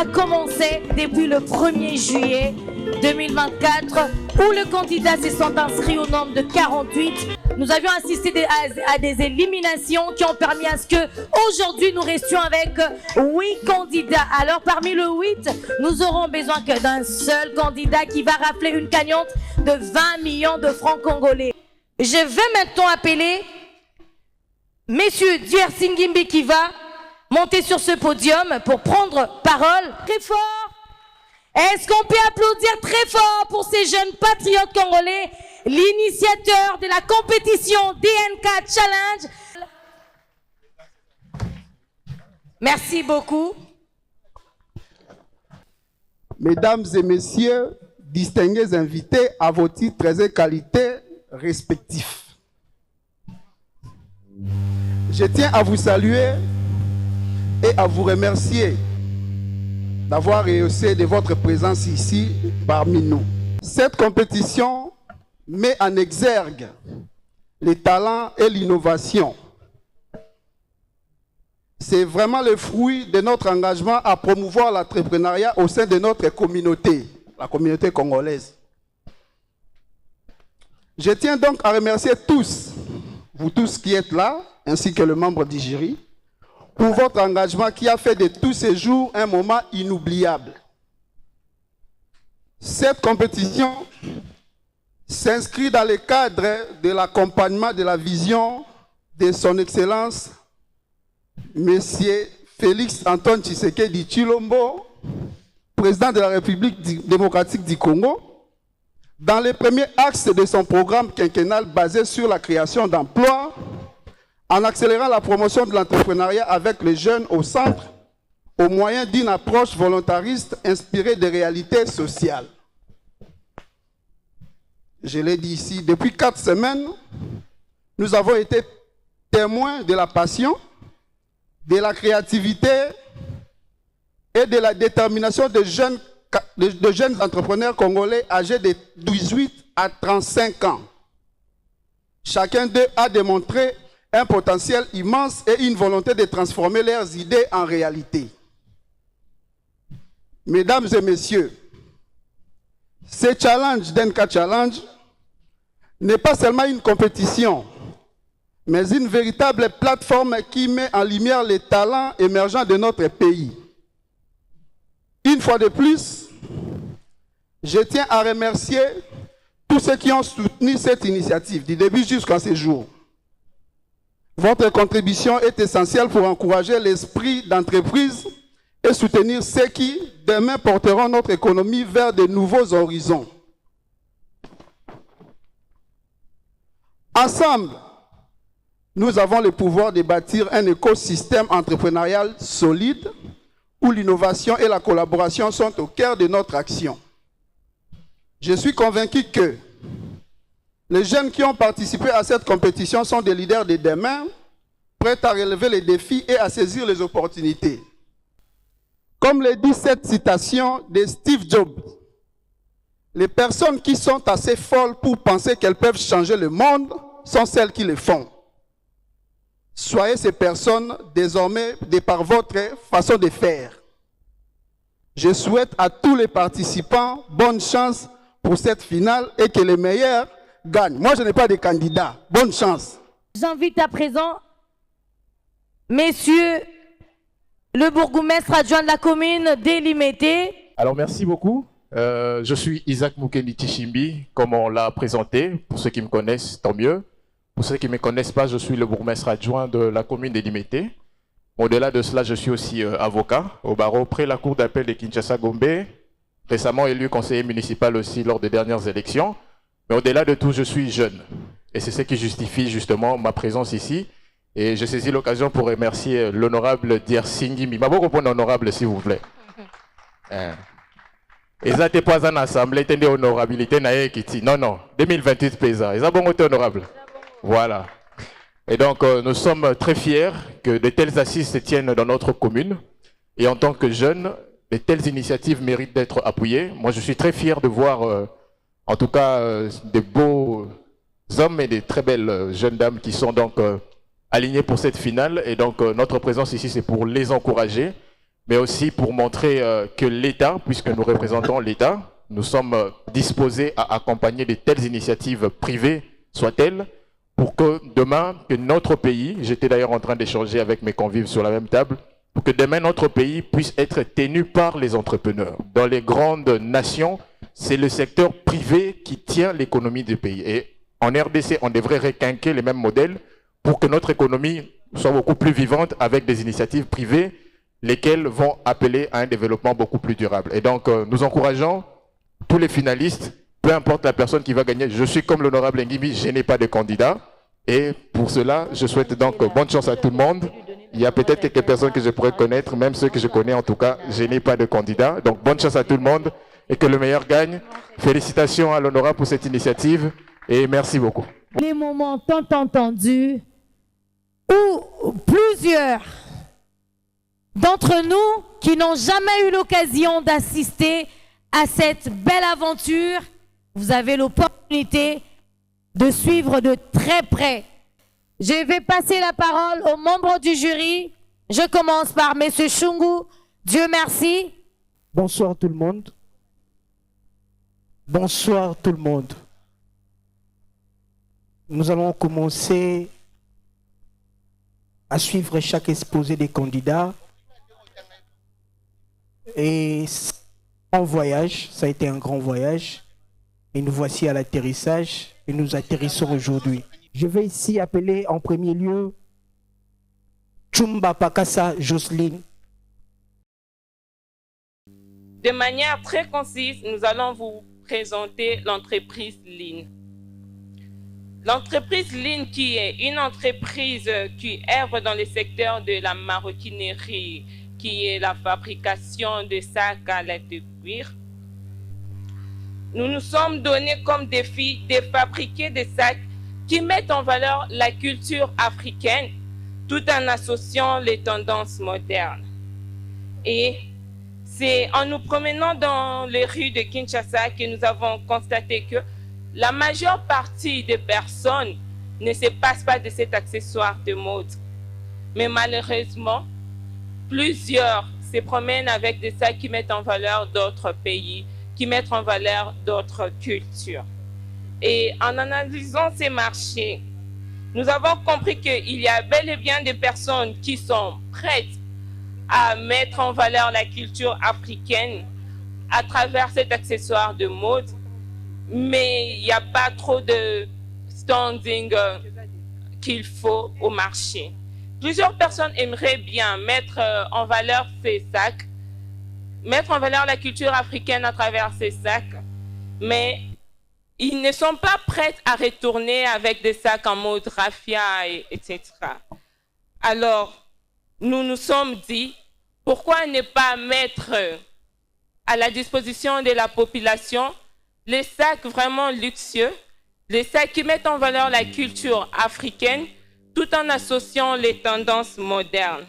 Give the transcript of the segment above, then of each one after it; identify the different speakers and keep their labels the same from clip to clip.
Speaker 1: a commencé depuis le 1er juillet 2024 où les candidats se sont inscrits au nombre de 48. Nous avions assisté à des éliminations qui ont permis à ce que aujourd'hui nous restions avec 8 candidats. Alors parmi le 8, nous aurons besoin que d'un seul candidat qui va rafler une cagnotte de 20 millions de francs congolais. Je vais maintenant appeler Monsieur Diersi Ngimbi qui va monter sur ce podium pour prendre parole très fort. Est-ce qu'on peut applaudir très fort pour ces jeunes patriotes congolais, l'initiateur de la compétition DNK Challenge? Merci beaucoup.
Speaker 2: Mesdames et messieurs, distingués invités à vos titres et qualités respectifs. Je tiens à vous saluer et à vous remercier d'avoir rehaussé de votre présence ici parmi nous. Cette compétition met en exergue les talents et l'innovation. C'est vraiment le fruit de notre engagement à promouvoir l'entrepreneuriat au sein de notre communauté, la communauté congolaise. Je tiens donc à remercier tous, vous tous qui êtes là, ainsi que le membre du jury, pour votre engagement qui a fait de tous ces jours un moment inoubliable. Cette compétition s'inscrit dans le cadre de l'accompagnement de la vision de son Excellence, M. Félix Antoine Tshisekedi Tshilombo, président de la République démocratique du Congo, dans les premiers axes de son programme quinquennal basé sur la création d'emplois, en accélérant la promotion de l'entrepreneuriat avec les jeunes au centre, au moyen d'une approche volontariste inspirée des réalités sociales. Je l'ai dit ici, depuis 4 semaines, nous avons été témoins de la passion, de la créativité et de la détermination de jeunes entrepreneurs congolais âgés de 18 à 35 ans. Chacun d'eux a démontré un potentiel immense et une volonté de transformer leurs idées en réalité. Mesdames et messieurs, ce challenge DNK Challenge n'est pas seulement une compétition, mais une véritable plateforme qui met en lumière les talents émergents de notre pays. Une fois de plus, je tiens à remercier tous ceux qui ont soutenu cette initiative du début jusqu'à ce jour. Votre contribution est essentielle pour encourager l'esprit d'entreprise et soutenir ceux qui, demain, porteront notre économie vers de nouveaux horizons. Ensemble, nous avons le pouvoir de bâtir un écosystème entrepreneurial solide où l'innovation et la collaboration sont au cœur de notre action. Je suis convaincu que les jeunes qui ont participé à cette compétition sont des leaders de demain, prêts à relever les défis et à saisir les opportunités. Comme le dit cette citation de Steve Jobs, les personnes qui sont assez folles pour penser qu'elles peuvent changer le monde sont celles qui le font. Soyez ces personnes désormais de par votre façon de faire. Je souhaite à tous les participants bonne chance pour cette finale et que les meilleurs gagnent. Moi, je n'ai pas de candidat. Bonne chance.
Speaker 1: J'invite à présent Messieurs le bourgmestre adjoint de la commune d'Elimété.
Speaker 3: Alors, merci beaucoup. Je suis Isaac Mukendi Tshimbi, comme on l'a présenté. Pour ceux qui me connaissent, tant mieux. Pour ceux qui ne me connaissent pas, je suis le bourgmestre adjoint de la commune d'Elimété. Au-delà de cela, je suis aussi avocat au barreau près la cour d'appel de Kinshasa-Gombe, récemment élu conseiller municipal aussi lors des dernières élections. Mais au-delà de tout, je suis jeune. Et c'est ce qui justifie justement ma présence ici. Et je saisis l'occasion pour remercier l'honorable Diersi Ngimbi. Je vais vous répondre honorable, s'il vous plaît. Et ça, t'es pas en assemblée, t'es honorabilité, non, 2028 pesa. Et ça, bon, t'es honorable. Voilà. Et donc, nous sommes très fiers que de telles assises se tiennent dans notre commune. Et en tant que jeunes, de telles initiatives méritent d'être appuyées. Moi, je suis très fier de voir, en tout cas, des beaux hommes et des très belles jeunes dames qui sont donc alignés pour cette finale. Et donc, notre présence ici, c'est pour les encourager. mais aussi pour montrer que l'État, puisque nous représentons l'État, nous sommes disposés à accompagner de telles initiatives privées, soient-elles, pour que demain, que notre pays, j'étais d'ailleurs en train d'échanger avec mes convives sur la même table, pour que demain notre pays puisse être tenu par les entrepreneurs. Dans les grandes nations, c'est le secteur privé qui tient l'économie du pays. Et en RDC, on devrait requinquer les mêmes modèles pour que notre économie soit beaucoup plus vivante avec des initiatives privées, lesquelles vont appeler à un développement beaucoup plus durable. Et donc, nous encourageons tous les finalistes, peu importe la personne qui va gagner. Je suis comme l'honorable Ngimi, je n'ai pas de candidat. Et pour cela, je souhaite donc bonne chance à tout le monde. Il y a peut-être quelques personnes que je pourrais connaître, même ceux que je connais en tout cas, je n'ai pas de candidat. Donc, bonne chance à tout le monde et que le meilleur gagne. Félicitations à l'honorable pour cette initiative et merci beaucoup.
Speaker 1: Les moments tant entendus où plusieurs d'entre nous qui n'ont jamais eu l'occasion d'assister à cette belle aventure, vous avez l'opportunité de suivre de très près. Je vais passer la parole aux membres du jury. Je commence par M. Chungu. Dieu merci.
Speaker 4: Bonsoir tout le monde. Bonsoir tout le monde. Nous allons commencer à suivre chaque exposé des candidats. Et en voyage, ça a été un grand voyage. Et nous voici à l'atterrissage et nous atterrissons aujourd'hui. Je vais ici appeler en premier lieu Chumba Pakassa Jocelyne.
Speaker 5: De manière très concise, nous allons vous présenter l'entreprise Line. L'entreprise Line, qui est une entreprise qui œuvre dans le secteur de la maroquinerie, qui est la fabrication de sacs à laine de cuir. Nous nous sommes donnés comme défi de fabriquer des sacs qui mettent en valeur la culture africaine tout en associant les tendances modernes. Et c'est en nous promenant dans les rues de Kinshasa que nous avons constaté que la majeure partie des personnes ne se passent pas de cet accessoire de mode. Mais malheureusement, plusieurs se promènent avec des sacs qui mettent en valeur d'autres pays, qui mettent en valeur d'autres cultures. Et en analysant ces marchés, nous avons compris qu'il y a bel et bien des personnes qui sont prêtes à mettre en valeur la culture africaine à travers cet accessoire de mode, mais il n'y a pas trop de standing qu'il faut au marché. Plusieurs personnes aimeraient bien mettre en valeur ces sacs, mettre en valeur la culture africaine à travers ces sacs, mais ils ne sont pas prêts à retourner avec des sacs en mode raffia, etc. Alors, nous nous sommes dit, pourquoi ne pas mettre à la disposition de la population les sacs vraiment luxueux, les sacs qui mettent en valeur la culture africaine, tout en associant les tendances modernes.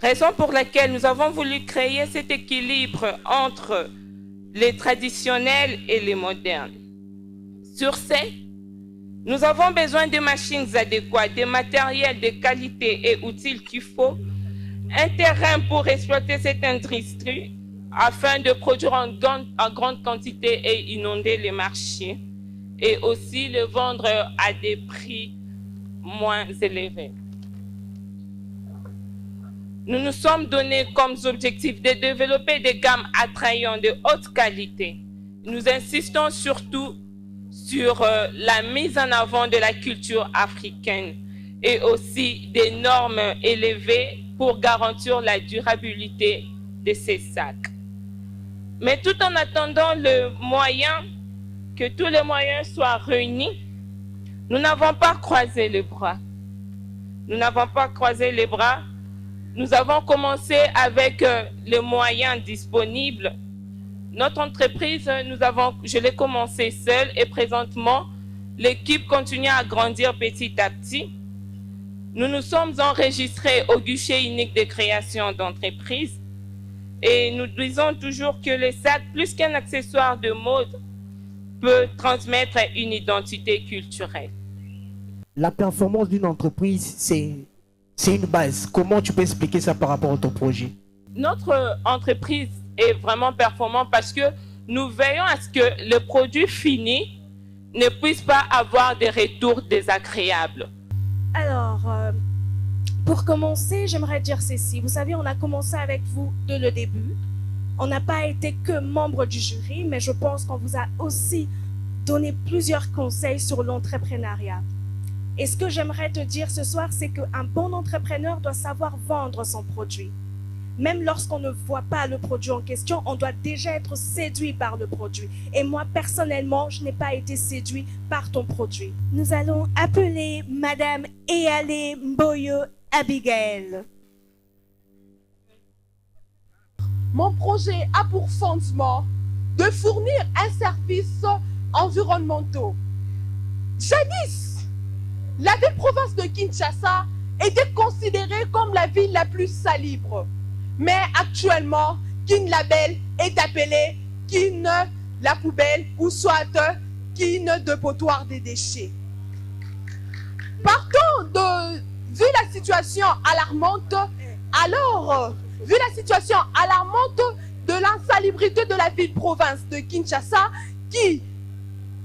Speaker 5: Raison pour laquelle nous avons voulu créer cet équilibre entre les traditionnels et les modernes. Sur ce, nous avons besoin de machines adéquates, de matériels de qualité et outils qu'il faut, un terrain pour exploiter cette industrie afin de produire en grande quantité et inonder les marchés et aussi le vendre à des prix moins élevés. Nous nous sommes donnés comme objectif de développer des gammes attrayantes de haute qualité. Nous insistons surtout sur la mise en avant de la culture africaine et aussi des normes élevées pour garantir la durabilité de ces sacs. Mais tout en attendant que tous les moyens soient réunis, nous n'avons pas croisé les bras. Nous n'avons pas croisé les bras. Nous avons commencé avec les moyens disponibles. Notre entreprise, je l'ai commencé seule et présentement, l'équipe continue à grandir petit à petit. Nous nous sommes enregistrés au guichet unique de création d'entreprise et nous disons toujours que le sac, plus qu'un accessoire de mode, peut transmettre une identité culturelle.
Speaker 4: La performance d'une entreprise, c'est une base. Comment tu peux expliquer ça par rapport à ton projet?
Speaker 5: notre entreprise est vraiment performante parce que nous veillons à ce que le produit fini ne puisse pas avoir des retours désagréables.
Speaker 1: Alors, pour commencer, j'aimerais dire ceci. Vous savez, on a commencé avec vous dès le début. On n'a pas été que membre du jury, mais je pense qu'on vous a aussi donné plusieurs conseils sur l'entrepreneuriat. Et ce que j'aimerais te dire ce soir, c'est qu'un bon entrepreneur doit savoir vendre son produit. Même lorsqu'on ne voit pas le produit en question, on doit déjà être séduit par le produit. Et moi, personnellement, je n'ai pas été séduit par ton produit. Nous allons appeler Madame Eyale Mboyo Abigail.
Speaker 6: Mon projet a pour fondement de fournir un service environnemental. Jadis, la ville-province de Kinshasa était considérée comme la ville la plus salubre. Mais actuellement, Kin Label est appelé Kin la poubelle ou soit Kin de potoir des déchets. Vu la situation alarmante, vu la situation alarmante de l'insalubrité de la ville-province de Kinshasa, qui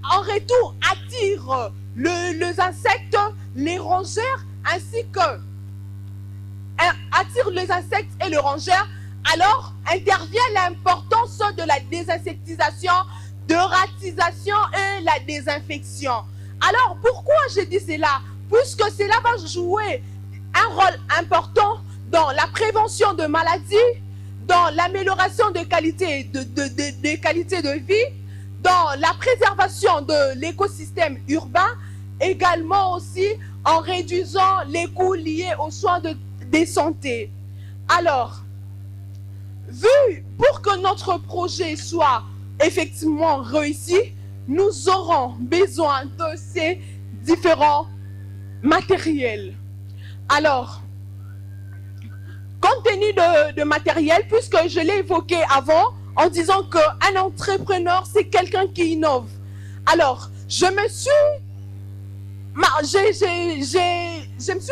Speaker 6: en retour attire les insectes, les rongeurs, ainsi que attire les insectes et les rongeurs, alors intervient l'importance de la désinsectisation, de ratisation et la désinfection. Alors pourquoi je dis cela? Puisque cela va jouer un rôle important dans la prévention de maladies, dans l'amélioration des qualités de vie, dans la préservation de l'écosystème urbain, également aussi en réduisant les coûts liés aux soins de santé. Alors, pour que notre projet soit effectivement réussi, nous aurons besoin de ces différents matériels. Alors, compte tenu de matériel, puisque je l'ai évoqué avant, en disant qu'un entrepreneur, c'est quelqu'un qui innove. Alors, je me suis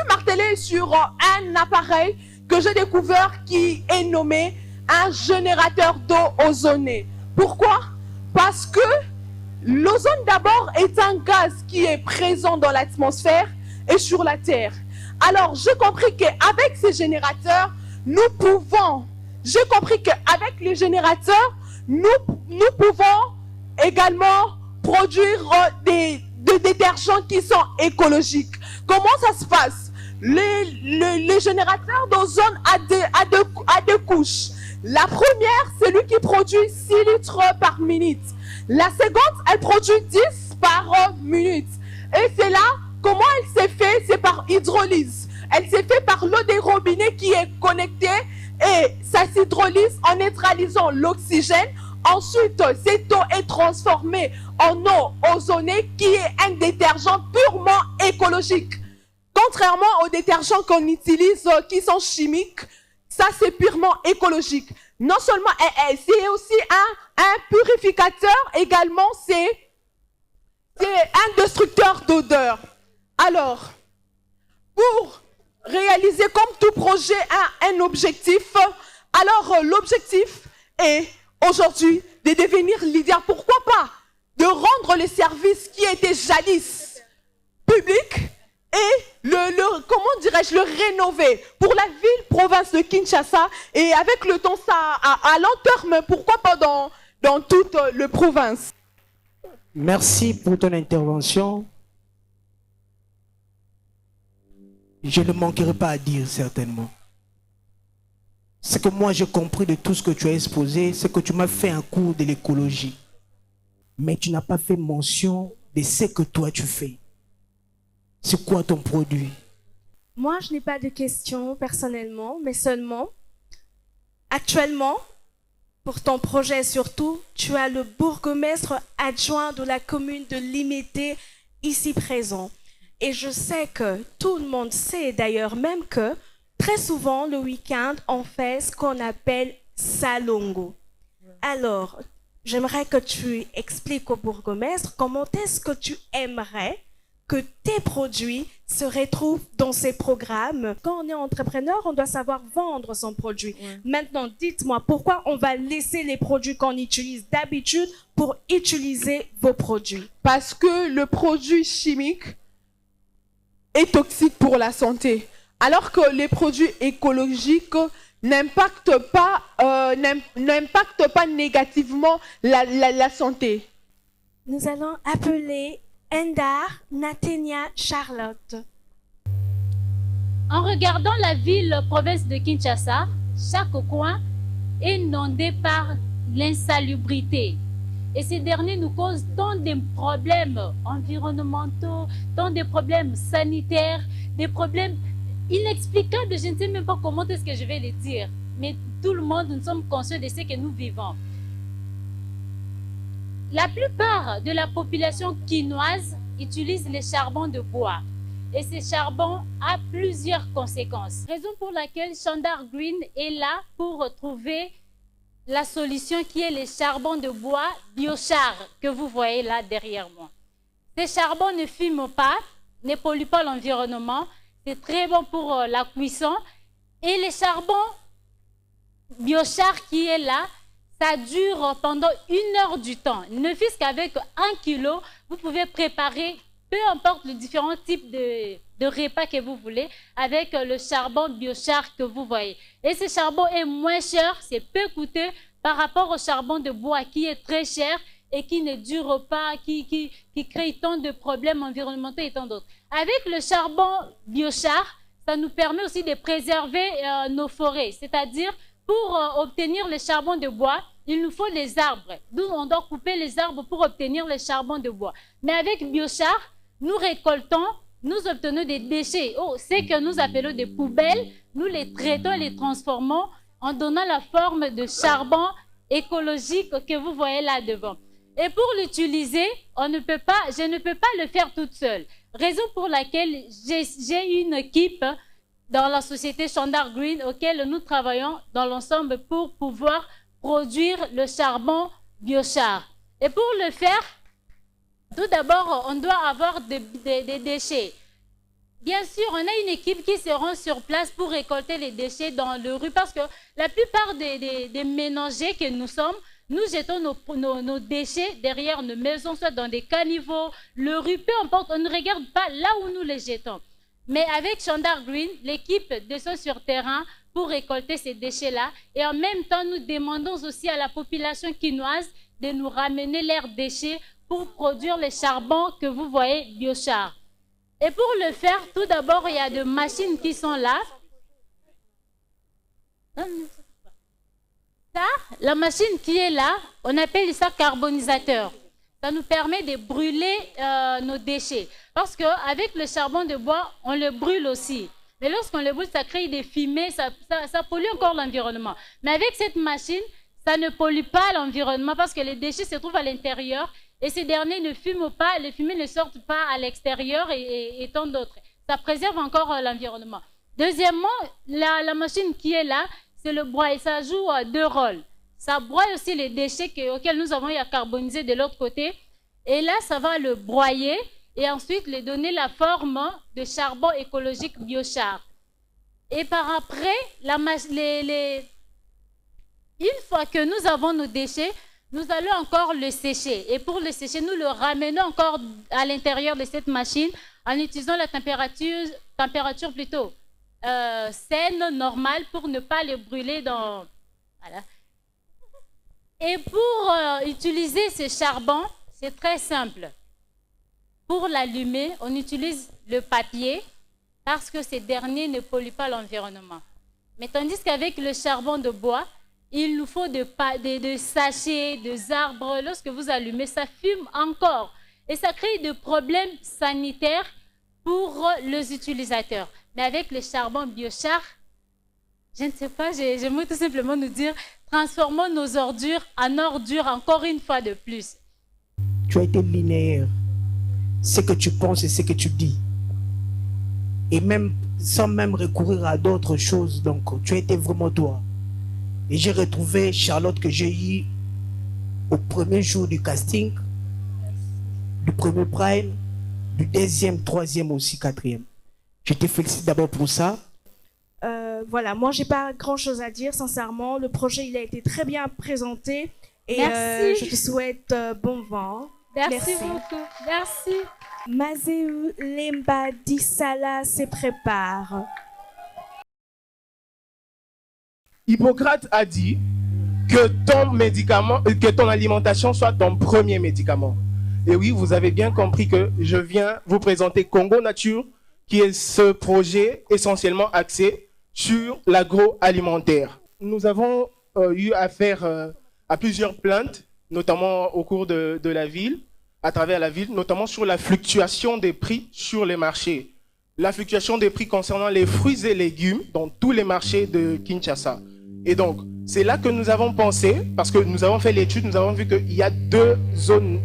Speaker 6: martelé sur un appareil que j'ai découvert qui est nommé un générateur d'eau ozonée. Pourquoi? Parce que l'ozone d'abord est un gaz qui est présent dans l'atmosphère et sur la Terre. Alors, j'ai compris qu'avec ces générateurs, j'ai compris qu'avec les générateurs, nous pouvons également produire des détergents qui sont écologiques. Comment ça se passe? Les générateurs d'ozone à deux couches. La première, c'est lui qui produit 6 litres par minute. La seconde, elle produit 10 par minute. Et c'est là, comment elle s'est fait? C'est par hydrolyse. Elle s'est fait par l'eau des robinets qui est connectée et ça s'hydrolyse en neutralisant l'oxygène. Ensuite, cette eau est transformée en eau ozonée qui est un détergent purement écologique. Contrairement aux détergents qu'on utilise qui sont chimiques, ça c'est purement écologique. Non seulement, c'est aussi un purificateur, également c'est un destructeur d'odeur. Alors, pour réaliser comme tout projet un objectif, alors l'objectif est aujourd'hui de devenir leader. Pourquoi pas de rendre les services qui étaient jadis publics et comment dirais-je, le rénover pour la ville-province de Kinshasa et avec le temps, ça à long terme, pourquoi pas dans toute la province.
Speaker 4: Merci pour ton intervention. Je ne manquerai pas à dire certainement. Ce que moi j'ai compris de tout ce que tu as exposé, c'est que tu m'as fait un cours de l'écologie. Mais tu n'as pas fait mention de ce que toi tu fais. C'est quoi ton produit?
Speaker 1: Moi, je n'ai pas de questions personnellement, mais seulement, actuellement, pour ton projet surtout, tu as le bourgmestre adjoint de la commune de Limité ici présent. Et je sais que tout le monde sait d'ailleurs même que très souvent le week-end, on fait ce qu'on appelle salongo. Alors, j'aimerais que tu expliques au bourgmestre comment est-ce que tu aimerais
Speaker 7: que tes produits se retrouvent dans ces programmes. Quand on est entrepreneur, on doit savoir vendre son produit. Ouais. Maintenant, dites-moi, pourquoi on va laisser les produits qu'on utilise d'habitude pour utiliser vos produits?
Speaker 6: Parce que le produit chimique est toxique pour la santé, alors que les produits écologiques n'impactent pas négativement la santé.
Speaker 7: Nous allons appeler Endar Natenia Charlotte.
Speaker 8: En regardant la ville-province de Kinshasa, chaque coin est inondé par l'insalubrité. Et ces derniers nous causent tant de problèmes environnementaux, tant de problèmes sanitaires, des problèmes inexplicables. Je ne sais même pas comment est-ce que je vais les dire. Mais tout le monde, nous sommes conscients de ce que nous vivons. La plupart de la population quinoise utilise le charbon de bois. Et ce charbon a plusieurs conséquences. Raison pour laquelle Shandar Green est là pour trouver la solution qui est le charbon de bois biochar que vous voyez là derrière moi. Ce charbon ne fume pas, ne pollue pas l'environnement. C'est très bon pour la cuisson. Et le charbon biochar qui est là, ça dure pendant 1 heure du temps. Ne fût-ce qu'avec 1 kilo, vous pouvez préparer peu importe les différents types de repas que vous voulez avec le charbon biochar que vous voyez. Et ce charbon est moins cher, c'est peu coûteux par rapport au charbon de bois qui est très cher et qui ne dure pas, qui crée tant de problèmes environnementaux et tant d'autres. Avec le charbon biochar, ça nous permet aussi de préserver nos forêts, c'est-à-dire pour obtenir le charbon de bois, il nous faut les arbres. D'où on doit couper les arbres pour obtenir le charbon de bois. Mais avec biochar, nous récoltons, nous obtenons des déchets. Ce que nous appelons des poubelles, nous les traitons et les transformons en donnant la forme de charbon écologique que vous voyez là devant. Et pour l'utiliser, je ne peux pas le faire toute seule. Raison pour laquelle j'ai une équipe dans la société Shandar Green auquel nous travaillons dans l'ensemble pour pouvoir produire le charbon biochar. Et pour le faire, tout d'abord, on doit avoir des déchets. Bien sûr, on a une équipe qui se rend sur place pour récolter les déchets dans le rue parce que la plupart des ménagers que nous sommes, nous jetons nos déchets derrière nos maisons, soit dans des caniveaux, le rue, peu importe, on ne regarde pas là où nous les jetons. Mais avec Shandar Green, l'équipe descend sur terrain pour récolter ces déchets-là. Et en même temps, nous demandons aussi à la population quinoise de nous ramener leurs déchets pour produire le charbon que vous voyez biochar. Et pour le faire, tout d'abord, il y a des machines qui sont là. Ça, la machine qui est là, on appelle ça carbonisateur. Ça nous permet de brûler nos déchets. Parce qu'avec le charbon de bois, on le brûle aussi. Mais lorsqu'on le brûle, ça crée des fumées, ça pollue encore l'environnement. Mais avec cette machine, ça ne pollue pas l'environnement parce que les déchets se trouvent à l'intérieur et ces derniers ne fument pas, les fumées ne sortent pas à l'extérieur et tant d'autres. Ça préserve encore l'environnement. Deuxièmement, la machine qui est là, c'est le broyage. Ça joue 2 rôles. Ça broie aussi les déchets auxquels nous avons eu à carboniser de l'autre côté. Et là, ça va le broyer et ensuite lui donner la forme de charbon écologique biochar. Et par après, une fois que nous avons nos déchets, nous allons encore le sécher. Et pour le sécher, nous le ramenons encore à l'intérieur de cette machine en utilisant la température plutôt saine, normale, pour ne pas le brûler dans... Voilà. Et pour utiliser ce charbon, c'est très simple. Pour l'allumer, on utilise le papier parce que ces derniers ne polluent pas l'environnement. Mais tandis qu'avec le charbon de bois, il nous faut des sachets, des arbres. Lorsque vous allumez, ça fume encore. Et ça crée des problèmes sanitaires pour les utilisateurs. Mais avec le charbon biochar, je ne sais pas, j'aimerais tout simplement nous dire, transformons nos ordures en ordures encore une fois de plus.
Speaker 4: Tu as été linéaire. Ce que tu penses et ce que tu dis. Et même sans même recourir à d'autres choses. Donc, tu as été vraiment toi. Et j'ai retrouvé Charlotte que j'ai eu au premier jour du casting, du premier Prime, du deuxième, troisième aussi, quatrième. Je te félicite d'abord pour ça.
Speaker 7: Voilà, moi, j'ai pas grand-chose à dire, sincèrement. Le projet, il a été très bien présenté. Et
Speaker 8: Merci.
Speaker 7: je te souhaite bon vent.
Speaker 8: Merci beaucoup. Merci.
Speaker 7: Mazeu Lemba Dissala se prépare.
Speaker 9: Hippocrate a dit que ton alimentation soit ton premier médicament. Et oui, vous avez bien compris que je viens vous présenter Congo Nature, qui est ce projet essentiellement axé sur l'agroalimentaire. Nous avons eu affaire à plusieurs plaintes, notamment au cours de la ville, à travers la ville, notamment sur la fluctuation des prix sur les marchés. La fluctuation des prix concernant les fruits et légumes dans tous les marchés de Kinshasa. Et donc, c'est là que nous avons pensé, parce que nous avons fait l'étude, nous avons vu qu'il y a deux zones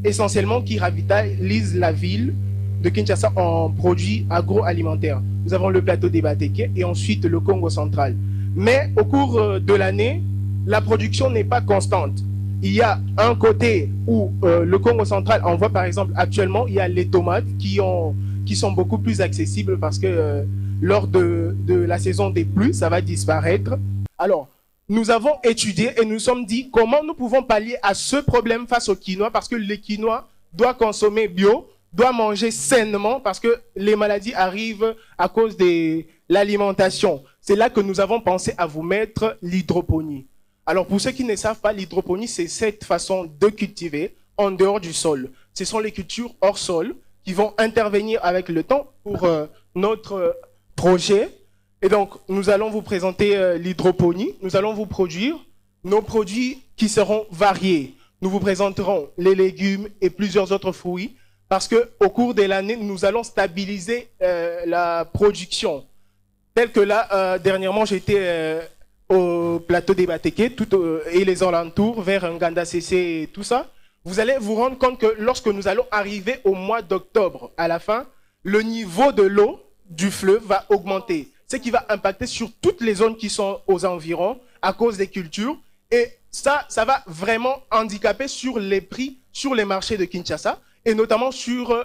Speaker 9: essentiellement qui ravitaillisent la ville de Kinshasa en produits agroalimentaires. Nous avons le plateau des Bateke et ensuite le Congo central. Mais au cours de l'année, la production n'est pas constante. Il y a un côté où le Congo central, on voit par exemple actuellement, il y a les tomates qui sont beaucoup plus accessibles parce que lors de la saison des pluies, ça va disparaître. Alors, nous avons étudié et nous sommes dit comment nous pouvons pallier à ce problème face au quinoa, parce que le quinoa doit consommer bio, doit manger sainement, parce que les maladies arrivent à cause de l'alimentation. C'est là que nous avons pensé à vous mettre l'hydroponie. Alors, pour ceux qui ne savent pas, l'hydroponie, c'est cette façon de cultiver en dehors du sol. Ce sont les cultures hors sol qui vont intervenir avec le temps pour notre projet. Et donc, nous allons vous présenter l'hydroponie. Nous allons vous produire nos produits qui seront variés. Nous vous présenterons les légumes et plusieurs autres fruits parce qu'au cours de l'année, nous allons stabiliser la production. Tel que là, dernièrement, j'étais au plateau des Bateke et les alentours, vers Nganda CC et tout ça. Vous allez vous rendre compte que lorsque nous allons arriver au mois d'octobre, à la fin, le niveau de l'eau du fleuve va augmenter. Ce qui va impacter sur toutes les zones qui sont aux environs à cause des cultures. Et ça va vraiment handicaper sur les prix sur les marchés de Kinshasa et notamment sur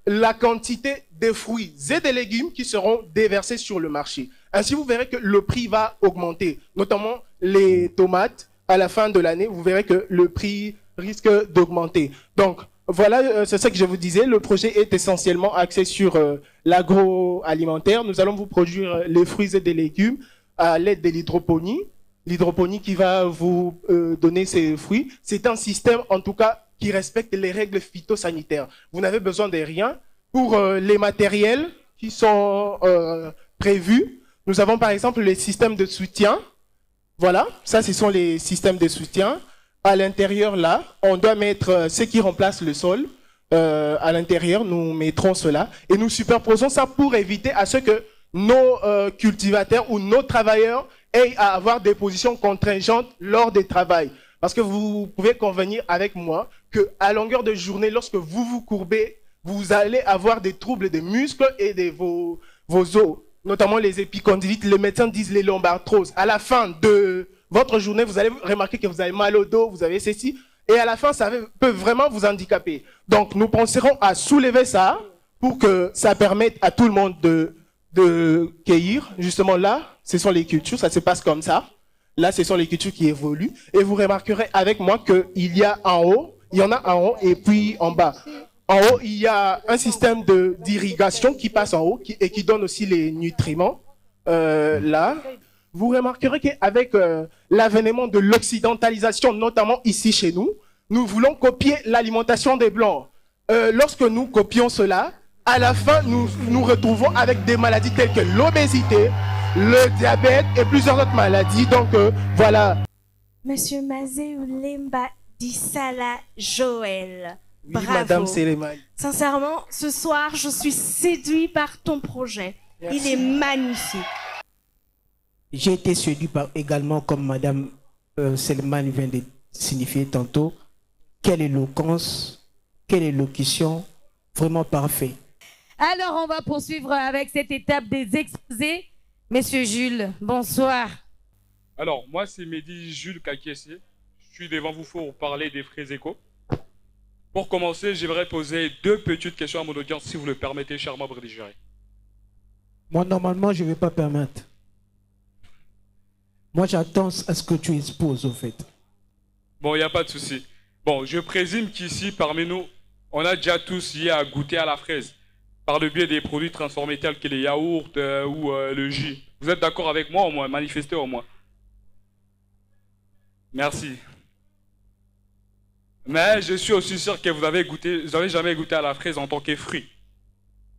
Speaker 9: la quantité de fruits et de légumes qui seront déversés sur le marché. Ainsi, vous verrez que le prix va augmenter, notamment les tomates. À la fin de l'année, vous verrez que le prix risque d'augmenter. Donc, voilà, c'est ça que je vous disais. Le projet est essentiellement axé sur l'agroalimentaire. Nous allons vous produire les fruits et des légumes à l'aide de l'hydroponie. L'hydroponie qui va vous donner ces fruits. C'est un système, en tout cas, qui respecte les règles phytosanitaires. Vous n'avez besoin de rien. Pour les matériels qui sont prévus, nous avons par exemple les systèmes de soutien. Voilà, ça, ce sont les systèmes de soutien. À l'intérieur, là, on doit mettre ce qui remplace le sol. À l'intérieur, nous mettrons cela. Et nous superposons ça pour éviter à ce que nos cultivateurs ou nos travailleurs aient à avoir des positions contingentes lors des travaux. Parce que vous pouvez convenir avec moi qu'à longueur de journée, lorsque vous vous courbez, vous allez avoir des troubles des muscles et de vos os, notamment les épicondylites. Les médecins disent les lombarthroses. À la fin de votre journée, vous allez remarquer que vous avez mal au dos, vous avez ceci, et à la fin, ça peut vraiment vous handicaper. Donc, nous penserons à soulever ça pour que ça permette à tout le monde de cueillir. Justement là, ce sont les cultures, ça se passe comme ça. Là, ce sont les cultures qui évoluent. Et vous remarquerez avec moi qu'il y a en haut, il y en a en haut et puis en bas. En haut, il y a un système d'irrigation qui passe en haut et qui donne aussi les nutriments. Là, vous remarquerez qu'avec l'avènement de l'occidentalisation, notamment ici chez nous, nous voulons copier l'alimentation des Blancs. Lorsque nous copions cela, à la fin, nous nous retrouvons avec des maladies telles que l'obésité, le diabète et plusieurs autres maladies. Donc, voilà.
Speaker 7: Monsieur Mazeu Lemba Dissala Joël.
Speaker 9: Oui,
Speaker 7: Bravo.
Speaker 9: Madame Sélémani.
Speaker 7: Sincèrement, ce soir, je suis séduit par ton projet.
Speaker 9: Merci.
Speaker 7: Il est magnifique.
Speaker 4: J'ai été séduit par également, comme Madame Selemani vient de signifier tantôt, quelle éloquence, quelle élocution, vraiment parfait.
Speaker 1: Alors, on va poursuivre avec cette étape des exposés. Monsieur Jules, bonsoir.
Speaker 10: Alors, moi, c'est Mehdi Jules Kakiesi. Je suis devant vous pour parler des frais éco. Pour commencer, j'aimerais poser 2 petites questions à mon audience, si vous le permettez, chers membres du jury.
Speaker 4: Moi, normalement, je ne vais pas permettre. Moi, j'attends à ce que tu exposes, au fait.
Speaker 10: Bon, il n'y a pas de souci. Bon, je présume qu'ici, parmi nous, on a déjà tous eu à goûter à la fraise, par le biais des produits transformés tels que les yaourts ou le jus. Vous êtes d'accord avec moi au moins? Manifestez au moins. Merci. Mais je suis aussi sûr que vous n'avez jamais goûté à la fraise en tant que fruit.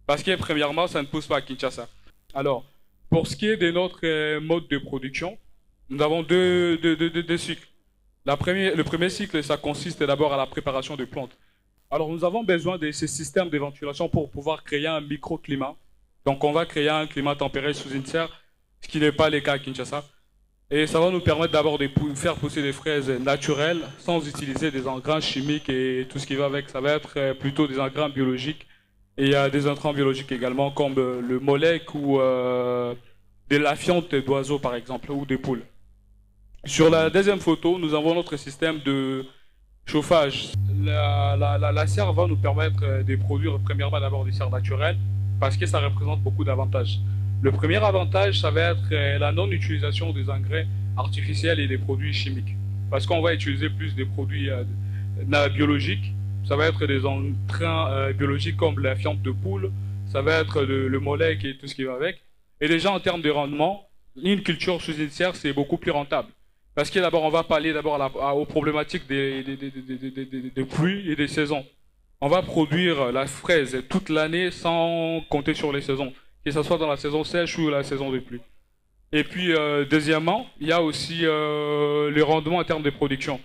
Speaker 10: Parce que premièrement, ça ne pousse pas à Kinshasa. Alors, pour ce qui est de notre mode de production, nous avons deux cycles. Le premier cycle, ça consiste d'abord à la préparation de plantes. Alors, nous avons besoin de ces systèmes de ventilation pour pouvoir créer un microclimat. Donc, on va créer un climat tempéré sous une serre, ce qui n'est pas le cas à Kinshasa. Et ça va nous permettre d'abord de faire pousser des fraises naturelles sans utiliser des engrais chimiques et tout ce qui va avec. Ça va être plutôt des engrais biologiques. Et il y a des intrants biologiques également comme le molek ou de la fiente d'oiseaux par exemple ou des poules. Sur la deuxième photo, nous avons notre système de chauffage. La serre va nous permettre de produire premièrement d'abord des serres naturelles parce que ça représente beaucoup d'avantages. Le premier avantage, ça va être la non-utilisation des engrais artificiels et des produits chimiques. Parce qu'on va utiliser plus des produits biologiques. Ça va être des entrains biologiques comme la fiente de poule, ça va être le molek et tout ce qui va avec. Et déjà en termes de rendement, une culture sous une serre, c'est beaucoup plus rentable. Parce que d'abord, on va parler d'abord aux problématiques des pluies et des saisons. On va produire la fraise toute l'année sans compter sur les saisons, que ce soit dans la saison sèche ou la saison de pluie. Et puis, deuxièmement, il y a aussi le rendement en termes de production.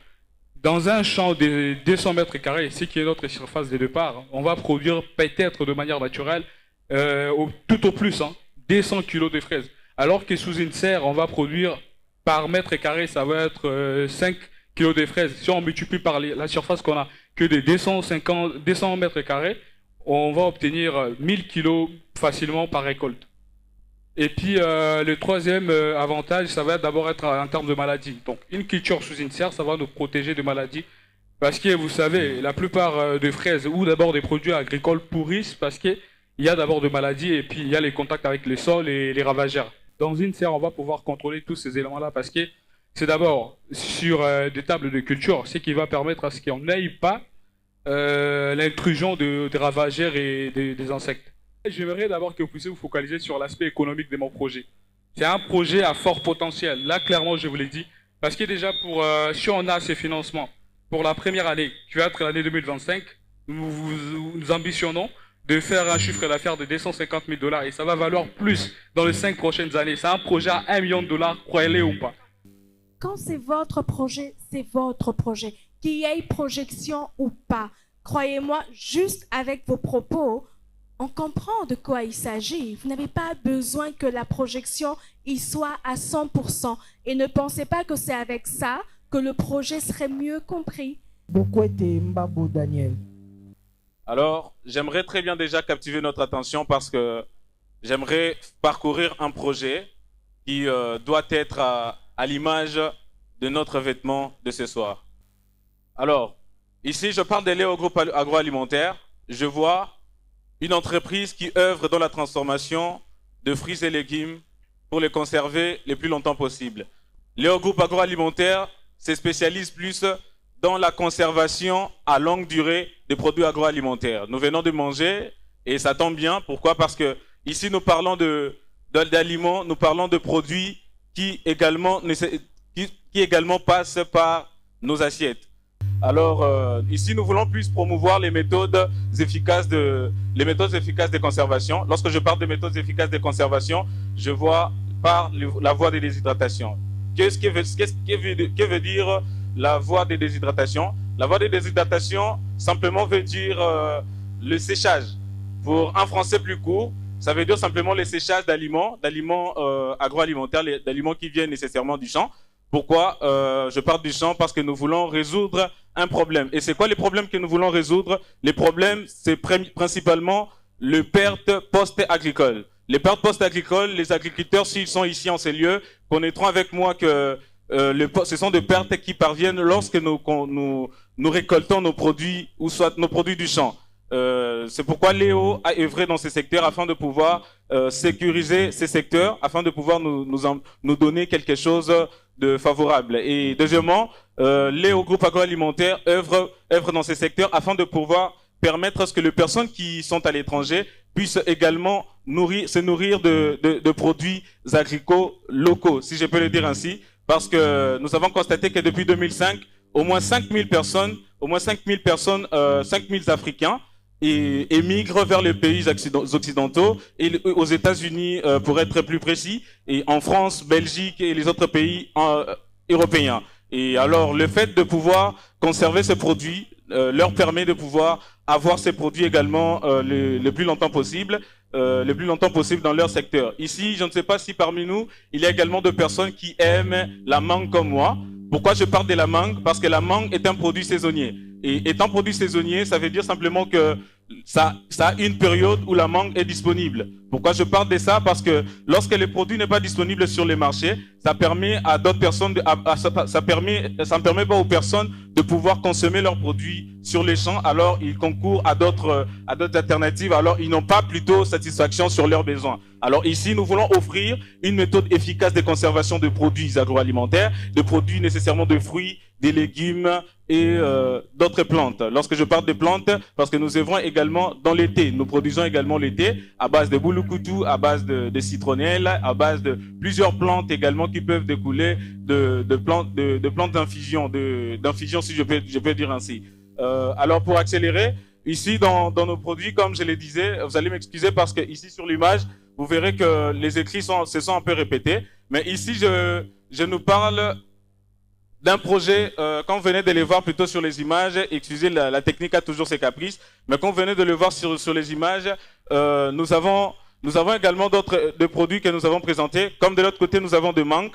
Speaker 10: Dans un champ de 200 mètres carrés, ce qui est notre surface de départ, on va produire peut-être de manière naturelle, tout au plus, 200 kg de fraises. Alors que sous une serre, on va produire par mètre carré, ça va être 5 kg de fraises. Si on multiplie par la surface qu'on a que de 200 mètres carrés, on va obtenir 1000 kg facilement par récolte. Et puis le troisième avantage, ça va d'abord être en termes de maladies. Donc une culture sous une serre, ça va nous protéger de maladies. Parce que vous savez, la plupart des fraises ou d'abord des produits agricoles pourrissent parce qu'il y a d'abord des maladies et puis il y a les contacts avec les sols et les ravageurs. Dans une serre, on va pouvoir contrôler tous ces éléments-là parce que c'est d'abord sur des tables de culture, ce qui va permettre à ce qu'on n'aille pas l'intrusion des ravageurs et des insectes. J'aimerais d'abord que vous puissiez vous focaliser sur l'aspect économique de mon projet. C'est un projet à fort potentiel. Là, clairement, je vous l'ai dit. Parce que déjà, si on a ces financements, pour la première année, qui va être l'année 2025, nous ambitionnons de faire un chiffre d'affaires de 250 000 $. Et ça va valoir plus dans les 5 prochaines années. C'est un projet à 1 million de $, croyez-le ou pas.
Speaker 7: Quand c'est votre projet, c'est votre projet. Qu'il y ait projection ou pas. Croyez-moi, juste avec vos propos, on comprend de quoi il s'agit. Vous n'avez pas besoin que la projection y soit à 100%. Et ne pensez pas que c'est avec ça que le projet serait mieux compris.
Speaker 4: Pourquoi t'es Mbabo Daniel?
Speaker 11: Alors, j'aimerais très bien déjà captiver notre attention parce que j'aimerais parcourir un projet qui doit être à l'image de notre vêtement de ce soir. Alors, ici, je parle des Léo Groupe Agroalimentaire. Je vois une entreprise qui œuvre dans la transformation de fruits et légumes pour les conserver le plus longtemps possible. Léo Groupe Agroalimentaire se spécialise plus dans la conservation à longue durée des produits agroalimentaires. Nous venons de manger et ça tombe bien. Pourquoi? Parce que ici nous parlons d'aliments, nous parlons de produits qui également passent par nos assiettes. Alors ici nous voulons plus promouvoir les méthodes efficaces de conservation. Lorsque je parle de méthodes efficaces de conservation, je vois par la voie de déshydratation. Que veut dire la voie de déshydratation? La voie de déshydratation simplement veut dire le séchage. Pour un français plus court, ça veut dire simplement le séchage d'aliments agroalimentaires, d'aliments qui viennent nécessairement du champ. Pourquoi je parle du champ? Parce que nous voulons résoudre un problème. Et c'est quoi les problèmes que nous voulons résoudre? Les problèmes, c'est principalement les pertes post-agricoles. Les pertes post-agricoles, les agriculteurs, s'ils sont ici en ces lieux, connaîtront avec moi que ce sont des pertes qui parviennent lorsque nous nous récoltons nos produits ou soit nos produits du champ. C'est pourquoi Léo a œuvré dans ces secteurs afin de pouvoir sécuriser ces secteurs, afin de pouvoir nous donner quelque chose de favorable. Et deuxièmement, Léo Groupe Agroalimentaire œuvre dans ces secteurs afin de pouvoir permettre à ce que les personnes qui sont à l'étranger puissent également se nourrir de produits agricoles locaux, si je peux le dire ainsi, parce que nous avons constaté que depuis 2005, au moins 5000 personnes, 5000 Africains émigrent vers les pays occidentaux et aux États-Unis, pour être plus précis, et en France, Belgique et les autres pays européens. Et alors, le fait de pouvoir conserver ces produits leur permet de pouvoir avoir ces produits également le plus longtemps possible dans leur secteur. Ici, je ne sais pas si parmi nous, il y a également des personnes qui aiment la mangue comme moi. Pourquoi je parle de la mangue? Parce que la mangue est un produit saisonnier. Et étant produit saisonnier, ça veut dire simplement que ça a une période où la mangue est disponible. Pourquoi je parle de ça? Parce que lorsque le produit n'est pas disponible sur les marchés, ça permet à d'autres personnes, ça ne permet pas aux personnes de pouvoir consommer leurs produits sur les champs, alors ils concourent à d'autres alternatives, alors ils n'ont pas plutôt satisfaction sur leurs besoins. Alors ici, nous voulons offrir une méthode efficace de conservation de produits agroalimentaires, de produits nécessairement de fruits, des légumes et d'autres plantes. Lorsque je parle de plantes, parce que nous œuvrons également dans l'été. Nous produisons également l'été à base de boulou-koutou, à base de citronnelle, à base de plusieurs plantes également qui peuvent découler de plantes d'infusion, si je peux dire ainsi. Alors pour accélérer, ici dans nos produits, comme je le disais, vous allez m'excuser parce que ici sur l'image, vous verrez que les écrits se sont un peu répétés. Mais ici, je nous parle d'un projet, quand vous venez de le voir plutôt sur les images, excusez, la technique a toujours ses caprices, mais quand vous venez de le voir sur les images, nous avons également d'autres produits que nous avons présentés. Comme de l'autre côté, nous avons des mangues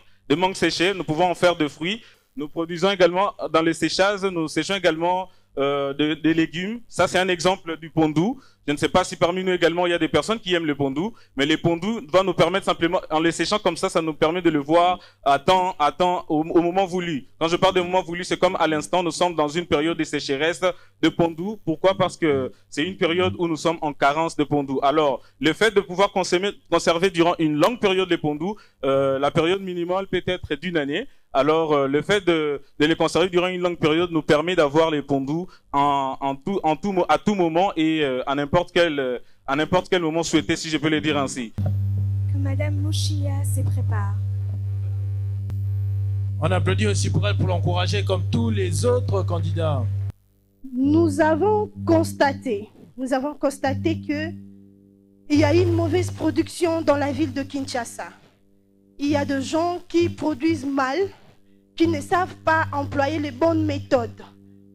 Speaker 11: séchées, nous pouvons en faire des fruits. Nous produisons également, dans les séchages, nous séchons également des légumes. Ça, c'est un exemple du pondou. Je ne sais pas si parmi nous également, il y a des personnes qui aiment le pondou, mais le pondou va nous permettre simplement, en les séchant comme ça nous permet de le voir à temps, au moment voulu. Quand je parle de moment voulu, c'est comme à l'instant, nous sommes dans une période de sécheresse de pondou. Pourquoi? Parce que c'est une période où nous sommes en carence de pondou. Alors, le fait de pouvoir conserver durant une longue période de pondou, la période minimale peut être d'une année. Alors, le fait de les conserver durant une longue période nous permet d'avoir les pondous à tout moment et à n'importe quel moment souhaité, si je peux le dire ainsi.
Speaker 7: Que Madame Mouchia se prépare.
Speaker 12: On applaudit aussi pour elle pour l'encourager comme tous les autres candidats.
Speaker 13: Nous avons constaté que il y a une mauvaise production dans la ville de Kinshasa. Il y a des gens qui produisent mal, qui ne savent pas employer les bonnes méthodes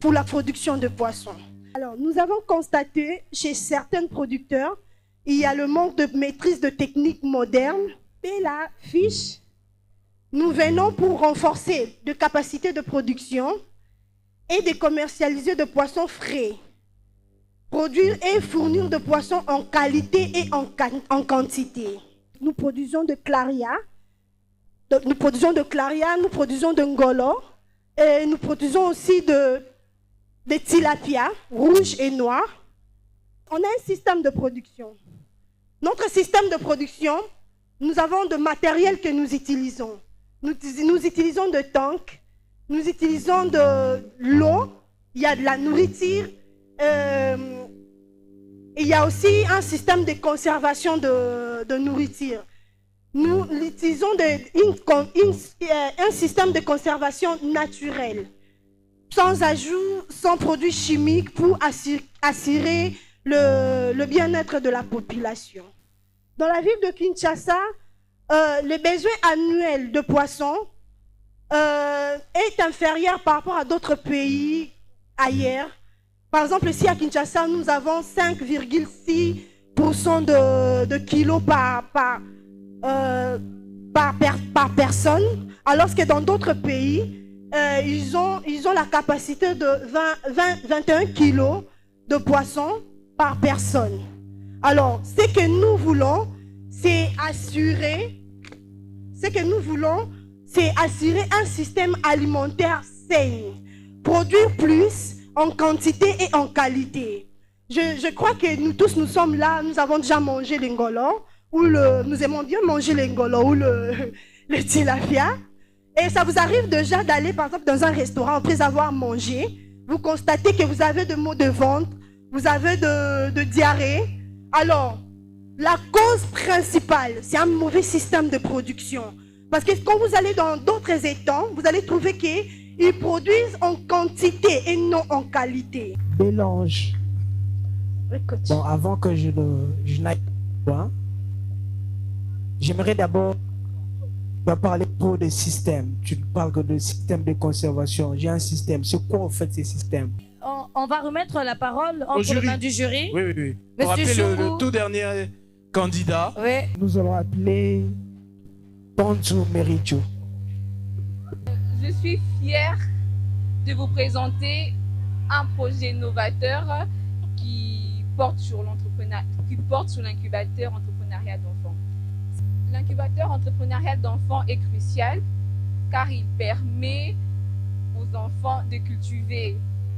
Speaker 13: pour la production de poissons. Alors, nous avons constaté chez certains producteurs, il y a le manque de maîtrise de techniques modernes. Et la fiche, nous venons pour renforcer de capacités de production et de commercialiser de poissons frais. Produire et fournir de poissons en qualité et en quantité. Nous produisons de claria. Nous produisons de ngolo et nous produisons aussi de tilapia, rouge et noir. On a un système de production. Notre système de production, nous avons de matériel que nous utilisons. Nous utilisons de tanks, nous utilisons de l'eau, il y a de la nourriture, il y a aussi un système de conservation de nourriture. Nous utilisons un système de conservation naturel, sans ajout, sans produits chimiques pour assurer le bien-être de la population. Dans la ville de Kinshasa, le besoin annuel de poissons est inférieur par rapport à d'autres pays ailleurs. Par exemple, ici à Kinshasa, nous avons 5,6% de kilos par personne, alors que dans d'autres pays, ils ont la capacité de 21 kilos de poissons par personne. Alors, ce que nous voulons, c'est assurer un système alimentaire sain produire plus en quantité et en qualité. Je crois que nous tous, nous sommes là, nous avons déjà mangé l'ingolo, nous aimons bien manger l'ingolo ou le tilapia. Et ça vous arrive déjà d'aller par exemple dans un restaurant après avoir mangé, vous constatez que vous avez des maux de ventre, vous avez de diarrhée. Alors, la cause principale, c'est un mauvais système de production. Parce que quand vous allez dans d'autres étangs, vous allez trouver qu'ils produisent en quantité et non en qualité.
Speaker 4: Mélange. Bon, avant que je n'aille loin, j'aimerais d'abord parler trop de système. Tu parles de système de conservation. J'ai un système. C'est quoi en fait ces systèmes?
Speaker 1: On va remettre la parole entre les mains du jury.
Speaker 12: Oui, oui, oui.
Speaker 1: Monsieur
Speaker 12: Pour appeler
Speaker 1: Choukou.
Speaker 12: le tout dernier candidat.
Speaker 1: Oui.
Speaker 4: Nous allons appeler Panzu Mericho.
Speaker 5: Je suis fière de vous présenter un projet novateur qui porte sur l'incubateur entrepreneurial d'enfants. L'incubateur entrepreneurial d'enfants est crucial car il permet aux enfants de cultiver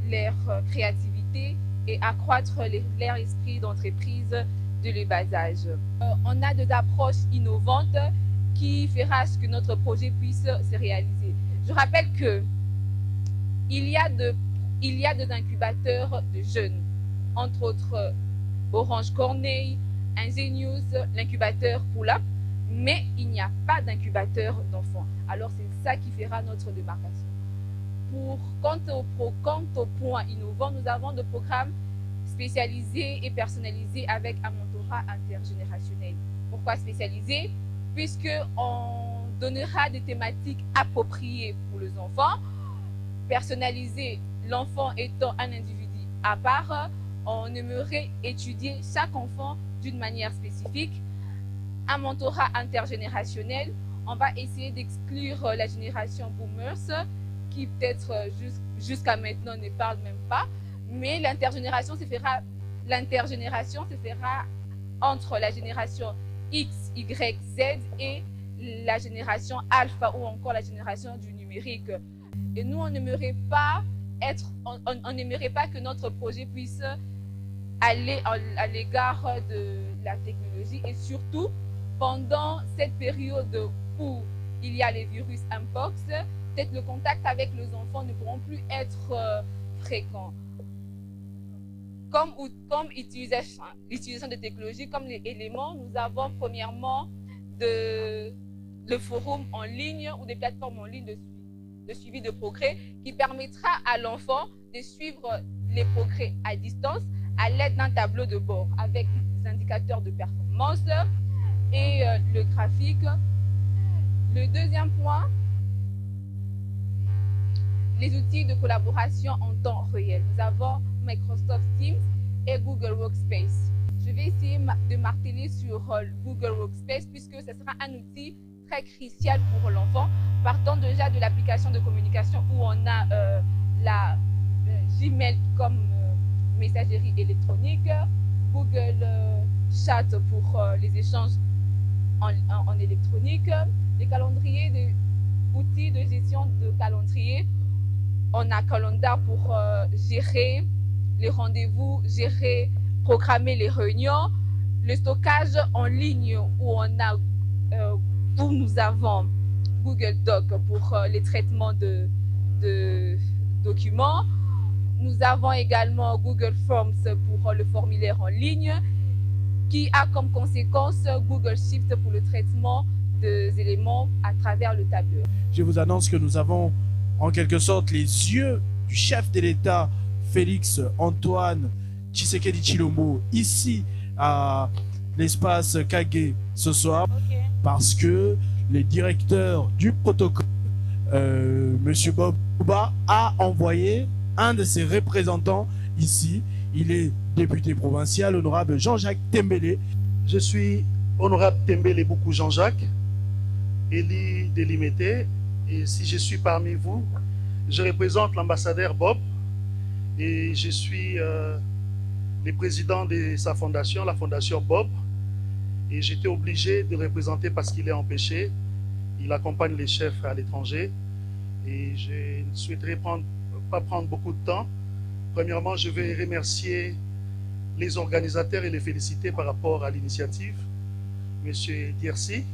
Speaker 5: leur créativité et accroître leur esprit d'entreprise de le bas âge. On a des approches innovantes qui fera ce que notre projet puisse se réaliser. Je rappelle que il y a des incubateurs de jeunes, entre autres Orange Corneille, Ingenious, l'incubateur Pull-Up, mais il n'y a pas d'incubateur d'enfants. Alors c'est ça qui fera notre démarcation. Quant au point innovant, nous avons des programmes spécialisés et personnalisés avec un mentorat intergénérationnel. Pourquoi spécialisé? Puisqu'on donnera des thématiques appropriées pour les enfants, personnalisées, l'enfant étant un individu à part, on aimerait étudier chaque enfant d'une manière spécifique. Un mentorat intergénérationnel, on va essayer d'exclure la génération boomers, qui peut-être jusqu'à maintenant ne parle même pas, mais l'intergénération se fera entre la génération X, Y, Z et la génération alpha ou encore la génération du numérique. Et nous, on n'aimerait pas que notre projet puisse aller à l'égard de la technologie et surtout pendant cette période où il y a les virus Mpox, peut-être le contact avec les enfants ne pourront plus être fréquents. Comme utilisation de technologies, comme les éléments, nous avons premièrement le forum en ligne ou des plateformes en ligne de suivi de progrès qui permettra à l'enfant de suivre les progrès à distance à l'aide d'un tableau de bord avec des indicateurs de performance et le graphique. Le deuxième point, les outils de collaboration en temps réel. Nous avons Microsoft Teams et Google Workspace. Je vais essayer de marteler sur Google Workspace puisque ce sera un outil très crucial pour l'enfant. Partant déjà de l'application de communication où on a la Gmail comme messagerie électronique, Google Chat pour les échanges en électronique, les calendriers, des outils de gestion de calendrier. On a Calendar pour gérer les rendez-vous, programmer les réunions, le stockage en ligne où nous avons Google Doc pour les traitements de documents. Nous avons également Google Forms pour le formulaire en ligne qui a comme conséquence Google Sheets pour le traitement des éléments à travers le tableur.
Speaker 12: Je vous annonce que nous avons en quelque sorte les yeux du chef de l'État, Félix Antoine Tshisekedi Tshilombo, ici à l'espace Kage ce soir, parce que le directeur du protocole, Monsieur Bob Bouba, a envoyé un de ses représentants ici. Il est député provincial, honorable Jean-Jacques Tembele.
Speaker 14: Je suis honorable Tembele beaucoup Jean-Jacques, élu délimité. Et si je suis parmi vous, je représente l'ambassadeur Bob et je suis le président de sa fondation, la fondation Bob. Et j'étais obligé de représenter parce qu'il est empêché. Il accompagne les chefs à l'étranger. Et je souhaiterais prendre pas prendre beaucoup de temps. Premièrement, je vais remercier les organisateurs et les féliciter par rapport à l'initiative. Monsieur Diersi,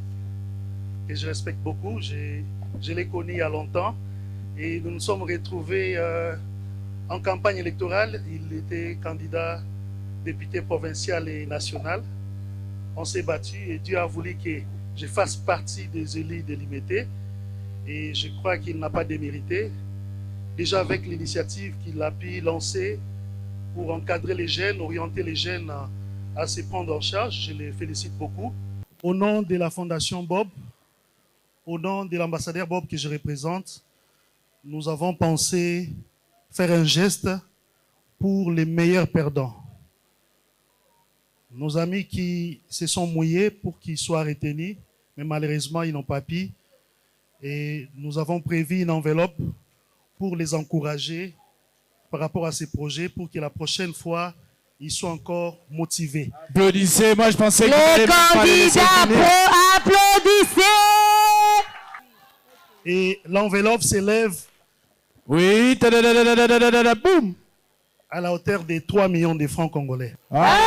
Speaker 14: que je respecte beaucoup, je l'ai connu il y a longtemps et nous nous sommes retrouvés en campagne électorale. Il était candidat député provincial et national. On s'est battu et Dieu a voulu que je fasse partie des élus de l'IMT et je crois qu'il n'a pas démérité. Déjà avec l'initiative qu'il a pu lancer pour encadrer les jeunes, orienter les jeunes à se prendre en charge, je les félicite beaucoup. Au nom de la Fondation Bob, au nom de l'ambassadeur Bob que je représente, nous avons pensé faire un geste pour les meilleurs perdants. Nos amis qui se sont mouillés pour qu'ils soient retenus, mais malheureusement, ils n'ont pas pu. Et nous avons prévu une enveloppe pour les encourager par rapport à ces projets, pour que la prochaine fois, ils soient encore motivés.
Speaker 12: Applaudissez, moi je pensais que...
Speaker 1: Les candidats, applaudissez!
Speaker 14: Et l'enveloppe s'élève...
Speaker 12: Oui, boum!
Speaker 14: À la hauteur de 3 millions de francs congolais.
Speaker 1: Ah!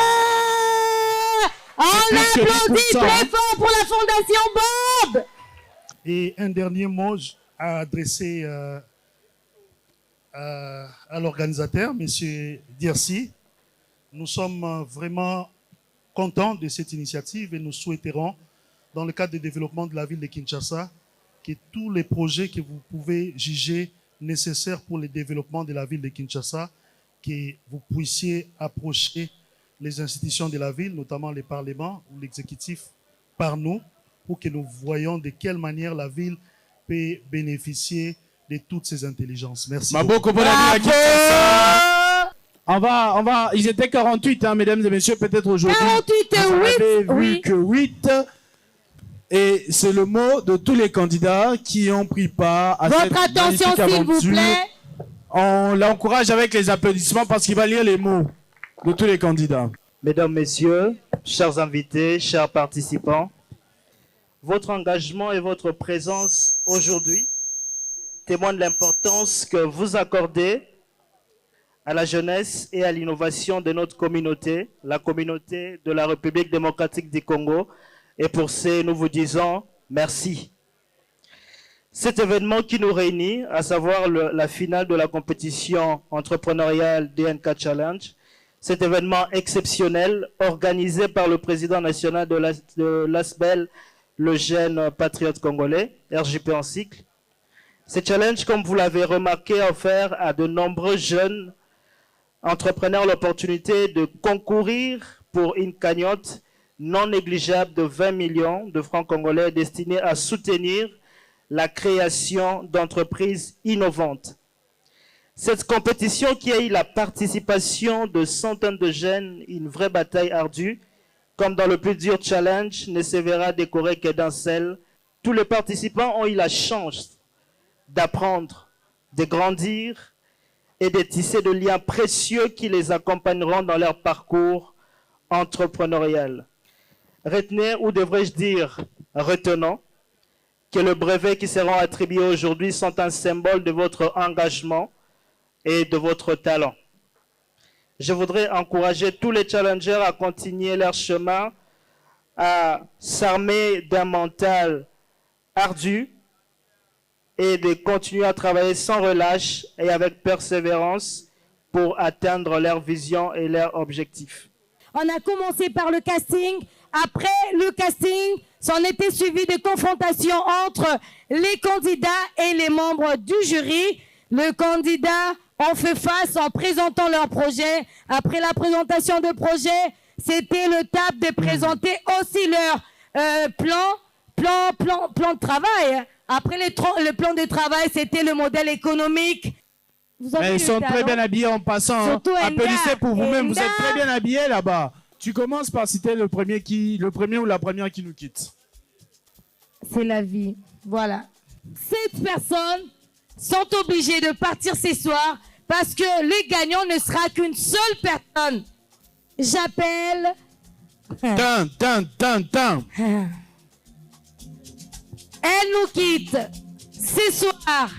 Speaker 1: On applaudit très fort pour la Fondation Bob!
Speaker 14: Et un dernier mot à adresser à l'organisateur, M. Diersi. Nous sommes vraiment contents de cette initiative et nous souhaiterons, dans le cadre du développement de la ville de Kinshasa, que tous les projets que vous pouvez juger nécessaires pour le développement de la ville de Kinshasa, que vous puissiez approcher les institutions de la ville, notamment les parlements ou l'exécutif, par nous, pour que nous voyions de quelle manière la ville peut bénéficier de toutes ces intelligences. Merci.
Speaker 12: On va, ils étaient 48, hein, mesdames et messieurs, peut-être aujourd'hui.
Speaker 1: 48 et 8, oui.
Speaker 12: Que 8. Et c'est le mot de tous les candidats qui ont pris part à cette
Speaker 1: Votre attention, s'il vous plaît.
Speaker 12: On l'encourage avec les applaudissements parce qu'il va lire les mots de tous les candidats.
Speaker 15: Mesdames, Messieurs, chers invités, chers participants, votre engagement et votre présence aujourd'hui témoignent de l'importance que vous accordez à la jeunesse et à l'innovation de notre communauté, la communauté de la République démocratique du Congo. Et pour ce, nous vous disons merci. Cet événement qui nous réunit, à savoir la finale de la compétition entrepreneuriale DNK Challenge, cet événement exceptionnel organisé par le président national de l'ASBEL, le jeune patriote congolais, RJP en cycle. Ce challenge, comme vous l'avez remarqué, offert à de nombreux jeunes entrepreneurs l'opportunité de concourir pour une cagnotte non négligeable de 20 millions de francs congolais destinée à soutenir la création d'entreprises innovantes. Cette compétition qui a eu la participation de centaines de jeunes, une vraie bataille ardue, comme dans le plus dur challenge, ne se verra décoré que d'un seul. Tous les participants ont eu la chance d'apprendre, de grandir et de tisser de liens précieux qui les accompagneront dans leur parcours entrepreneurial. Retenez, ou devrais-je dire, retenons, que les brevets qui seront attribués aujourd'hui sont un symbole de votre engagement et de votre talent. Je voudrais encourager tous les challengers à continuer leur chemin, à s'armer d'un mental ardu et de continuer à travailler sans relâche et avec persévérance pour atteindre leur vision et leurs objectifs.
Speaker 1: On a commencé par le casting. Après le casting, s'en était suivi des confrontations entre les candidats et les membres du jury. Les candidats ont fait face en présentant leur projet. Après la présentation de projet, c'était le table de présenter aussi leur plan de travail. Après le plan de travail, c'était le modèle économique.
Speaker 12: Ils sont très bien habillés en passant. Hein. Applaudissez pour vous-même, vous êtes très bien habillés là-bas. Tu commences par citer le premier ou la première qui nous quitte.
Speaker 1: C'est la vie. Voilà. 7 personnes sont obligées de partir ce soir parce que le gagnant ne sera qu'une seule personne. J'appelle... Elle nous quitte ce soir.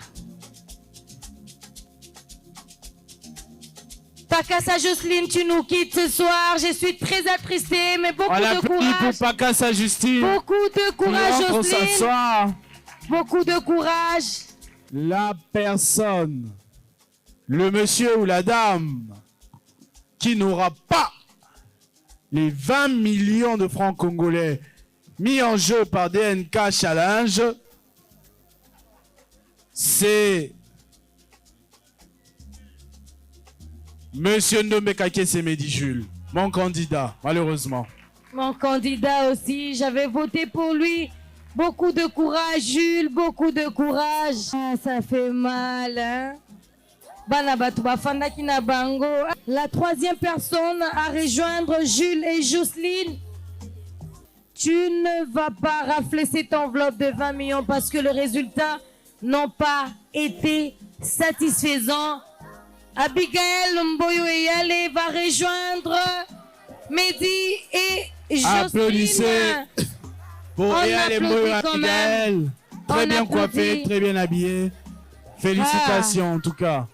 Speaker 1: Pakassa Jocelyne, tu nous quittes ce soir. Je suis très attristée, mais beaucoup de courage.
Speaker 12: Pour Pakassa Justine.
Speaker 1: Beaucoup de courage, Jocelyne.
Speaker 12: S'asseoir.
Speaker 1: Beaucoup de courage.
Speaker 12: La personne, le monsieur ou la dame qui n'aura pas les 20 millions de francs congolais mis en jeu par DNK Challenge, c'est Monsieur Ndombe Kakesemedi Jules, mon candidat, malheureusement.
Speaker 1: Mon candidat aussi, j'avais voté pour lui. Beaucoup de courage, Jules, beaucoup de courage. Ah, ça fait mal, hein? La troisième personne à rejoindre Jules et Jocelyne. Tu ne vas pas rafler cette enveloppe de 20 millions parce que les résultats n'ont pas été satisfaisants. Abigail Mboyo-Eyale va rejoindre Mehdi et Jocelyne.
Speaker 12: Applaudissez pour Eyale Mboyo-Abigail. Très bien coiffé, très bien habillé. Félicitations en tout cas.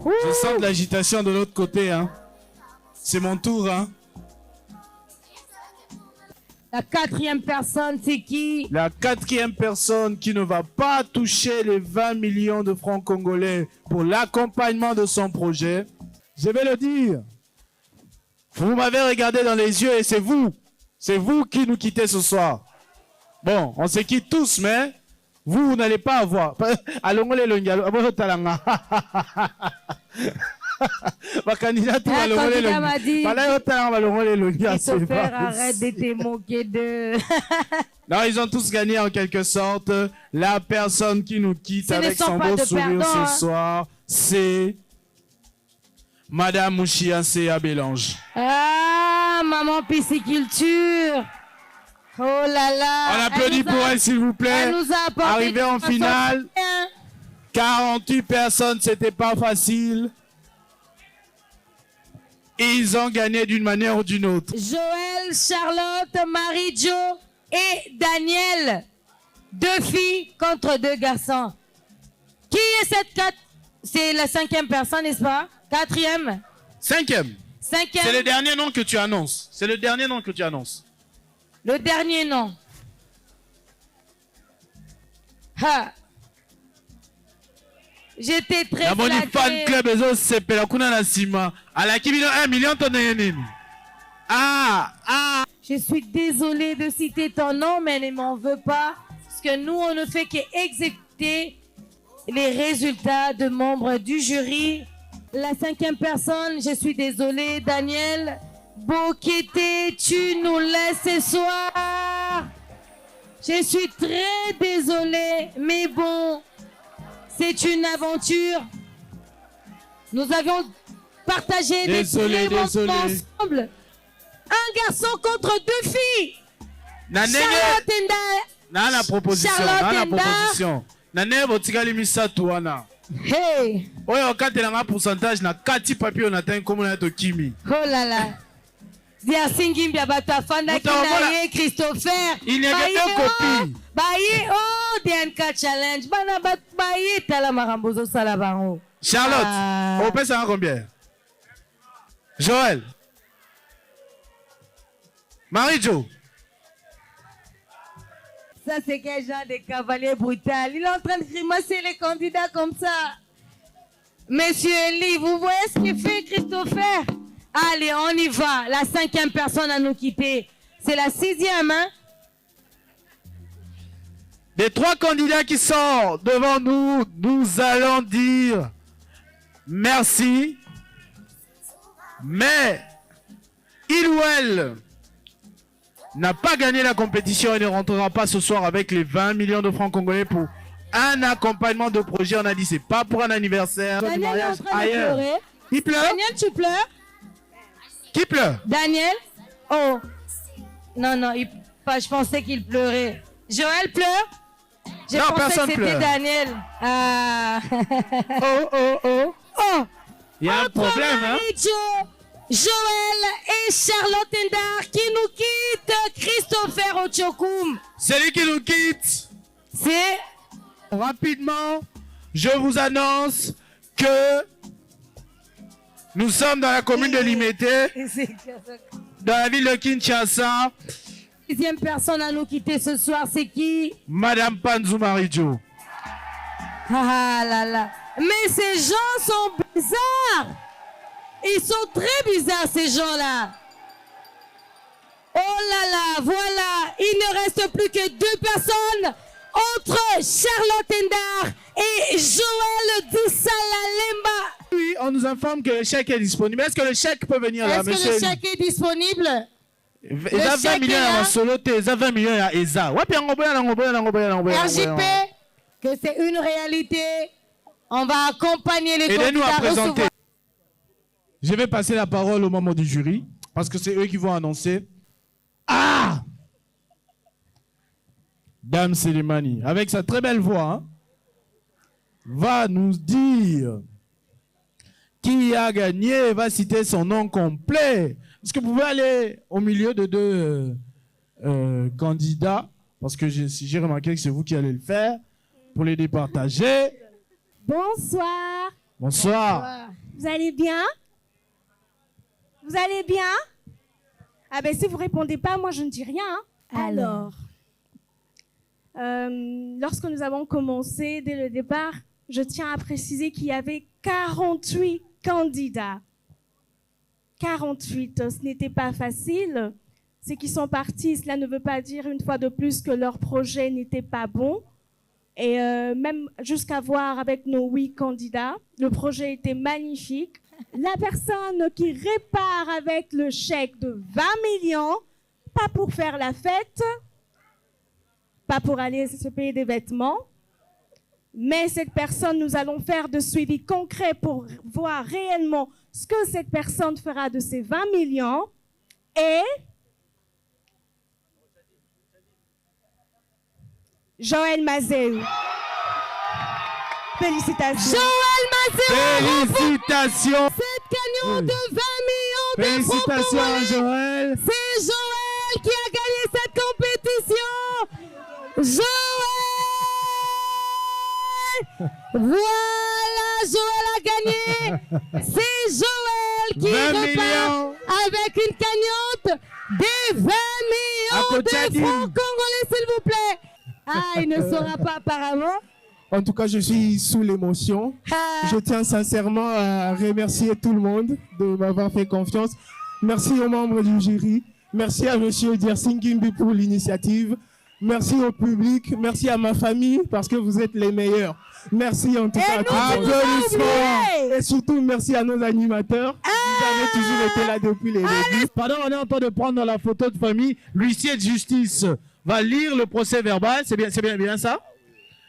Speaker 12: Je sens de l'agitation de l'autre côté. Hein. C'est mon tour. Hein.
Speaker 1: La quatrième personne, c'est qui?
Speaker 12: La quatrième personne qui ne va pas toucher les 20 millions de francs congolais pour l'accompagnement de son projet. Je vais le dire. Vous m'avez regardé dans les yeux et c'est vous. C'est vous qui nous quittez ce soir. Bon, on se quitte tous, mais vous n'allez pas avoir. Allons les longialo.
Speaker 1: Christopher, arrête de te moquer de...
Speaker 12: Non, ils ont tous gagné en quelque sorte. La personne qui nous quitte avec son beau sourire ce soir, c'est Madame Mouchiancea Bélange.
Speaker 1: Ah, maman pisciculture. Oh là là.
Speaker 12: On applaudit pour elle, s'il vous plaît.
Speaker 1: Elle nous a apporté
Speaker 12: arrivé en finale. 48 personnes, c'était pas facile. Ils ont gagné d'une manière ou d'une autre.
Speaker 1: Joël, Charlotte, Marie-Jo et Daniel. 2 filles contre 2 garçons. Qui est cette 4? C'est la 5e personne, n'est-ce pas? 4e?
Speaker 12: 5e.
Speaker 1: 5e.
Speaker 12: C'est le dernier nom que tu annonces. C'est le dernier nom que tu annonces.
Speaker 1: Le dernier nom. Ha. J'étais très
Speaker 12: flatté. La fan club ezo sepela kuna na sima. Ala kibino 1 million tonne nini.
Speaker 1: Je suis désolée de citer ton nom, mais ne m'en veux pas. Parce que nous, on ne fait qu'exécuter les résultats de membres du jury. La 5e personne, je suis désolée, Daniel Bokete, tu nous laisses ce soir. Je suis très désolée, mais bon, c'est une aventure. Nous avions partagé des moments ensemble. Un garçon contre 2 filles. Charlotte Enda.
Speaker 12: La proposition. Nane botikali misatu wana.
Speaker 1: Hey.
Speaker 12: Oyo katelanga pourcentage na kati papier on atteint comme na to kimi.
Speaker 1: Oh là là. Dia singimbia batafanda kinaye Christopher.
Speaker 12: Il n'y a que copie.
Speaker 1: Baye oh DNK challenge. Bana baye tala marambozo sala bango.
Speaker 12: Charlotte, on paie ça combien? Joël. Marie-Jo.
Speaker 1: Ça, c'est quel genre de cavalier brutal? Il est en train de grimacer les candidats comme ça. Monsieur Eli, vous voyez ce qu'il fait, Christopher? Allez, on y va. La 5e personne à nous quitter. C'est la 6e, hein?
Speaker 12: Des 3 candidats qui sont devant nous, nous allons dire merci. Mais il ou elle n'a pas gagné la compétition et ne rentrera pas ce soir avec les 20 millions de francs congolais pour un accompagnement de projet. On a dit c'est pas pour un anniversaire.
Speaker 1: Daniel est en train de pleurer.
Speaker 12: Il pleure?
Speaker 1: Daniel, tu pleures?
Speaker 12: Qui pleure?
Speaker 1: Daniel? Oh. Non, je pensais qu'il pleurait. Joël pleure? Je pensais que c'était Daniel. Ah.
Speaker 12: Oh. Il y a un problème, hein?
Speaker 1: Joël et Charlotte Endar qui nous quittent. Christopher Ochokoum.
Speaker 12: C'est lui qui nous quitte.
Speaker 1: C'est...
Speaker 12: Rapidement, je vous annonce que Nous sommes dans la commune de Limete, dans la ville de Kinshasa.
Speaker 1: Sixième personne à nous quitter ce soir, c'est qui?
Speaker 12: Madame Panzou Marijo.
Speaker 1: Ah là là. Mais ces gens sont bizarres. Ils sont très bizarres, ces gens-là. Oh là là, voilà. Il ne reste plus que 2 personnes entre Charlotte Endar et Joël Dissalalemba.
Speaker 12: Oui, on nous informe que le chèque est disponible. Est-ce que le chèque peut venir là, monsieur?
Speaker 1: Est-ce que le chèque est disponible?
Speaker 12: Il y a 20 millions à solo, il y a 20 millions à ESA.
Speaker 1: RJP, que c'est une réalité. On va accompagner les candidats à recevoir.
Speaker 12: Je vais passer la parole aux membres du jury, parce que c'est eux qui vont annoncer. Ah! Dame Selimani, avec sa très belle voix, hein, va nous dire qui a gagné, va citer son nom complet. Est-ce que vous pouvez aller au milieu de 2 candidats, parce que j'ai remarqué que c'est vous qui allez le faire, pour les départager.
Speaker 16: Bonsoir.
Speaker 12: Bonsoir.
Speaker 16: Vous allez bien? Vous allez bien? Ah ben si vous répondez pas, moi je ne dis rien. Alors, lorsque nous avons commencé dès le départ, je tiens à préciser qu'il y avait 48 candidats. 48, ce n'était pas facile. Ceux qui sont partis, cela ne veut pas dire une fois de plus que leur projet n'était pas bon. Et même jusqu'à voir avec nos 8 candidats, le projet était magnifique. La personne qui répare avec le chèque de 20 millions, pas pour faire la fête, pas pour aller se payer des vêtements, mais cette personne, nous allons faire de suivi concret pour voir réellement ce que cette personne fera de ces 20 millions. Et Joël Mazéou. Félicitations.
Speaker 1: Joël Mazéou.
Speaker 12: Félicitations.
Speaker 1: Cette gagnante de 20 millions de
Speaker 12: Félicitations à Joël.
Speaker 1: C'est Joël qui a gagné cette compétition. Joël. Voilà, Joël a gagné. C'est Joël qui repart avec une cagnotte des 20 millions de francs congolais, s'il vous plaît. Ah, il ne saura pas apparemment.
Speaker 4: En tout cas, je suis sous l'émotion. Je tiens sincèrement à remercier tout le monde de m'avoir fait confiance. Merci aux membres du jury. Merci à monsieur Diersingimbi pour l'initiative. Merci au public. Merci à ma famille parce que vous êtes les meilleurs. Merci en tout cas à tous. Applaudissements. Et surtout, merci à nos animateurs. Vous avez toujours été là depuis les débuts.
Speaker 12: Pendant qu'on est en train de prendre la photo de famille, l'huissier de justice va lire le procès verbal. C'est bien ça?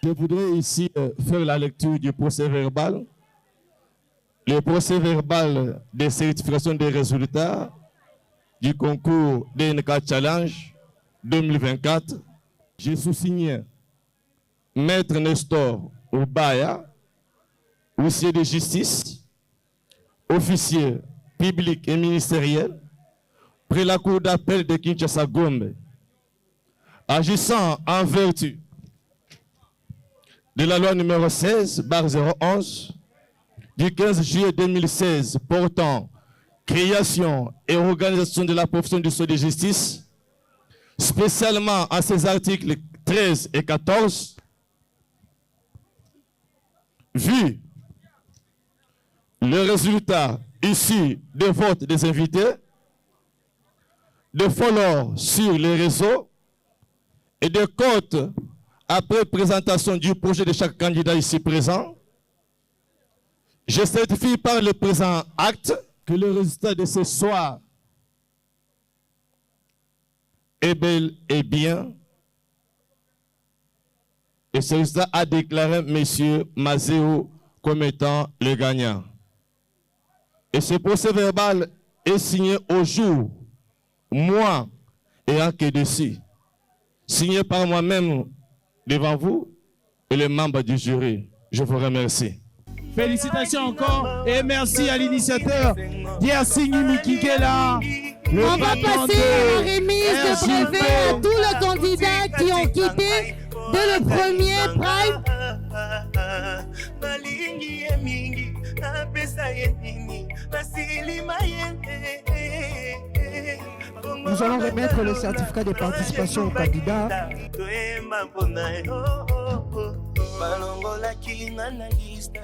Speaker 17: Je voudrais ici faire la lecture du procès verbal. Le procès verbal de certification des résultats du concours DNK Challenge 2024. J'ai sous-signé Maître Nestor Obaya, huissier de justice, officier public et ministériel, près la cour d'appel de Kinshasa Gombe, agissant en vertu de la loi numéro 16/011 du 15 juillet 2016 portant création et organisation de la profession du sceau de justice, spécialement à ses articles 13 et 14, vu le résultat issu des votes des invités, de follow sur les réseaux et de cotes après présentation du projet de chaque candidat ici présent, je certifie par le présent acte que le résultat de ce soir est bel et bien. Et ce résultat a déclaré M. Mazéou comme étant le gagnant. Et ce procès verbal est signé au jour, moi et en que dessus, signé par moi-même devant vous et les membres du jury. Je vous remercie.
Speaker 12: Félicitations encore et merci à l'initiateur Diersingimbi Kikela.
Speaker 1: On va passer à la remise de brevet à tous les candidats qui ont quitté dès le premier prime.
Speaker 4: Nous allons remettre le certificat de participation aux candidats.
Speaker 18: balongolaki nga na liste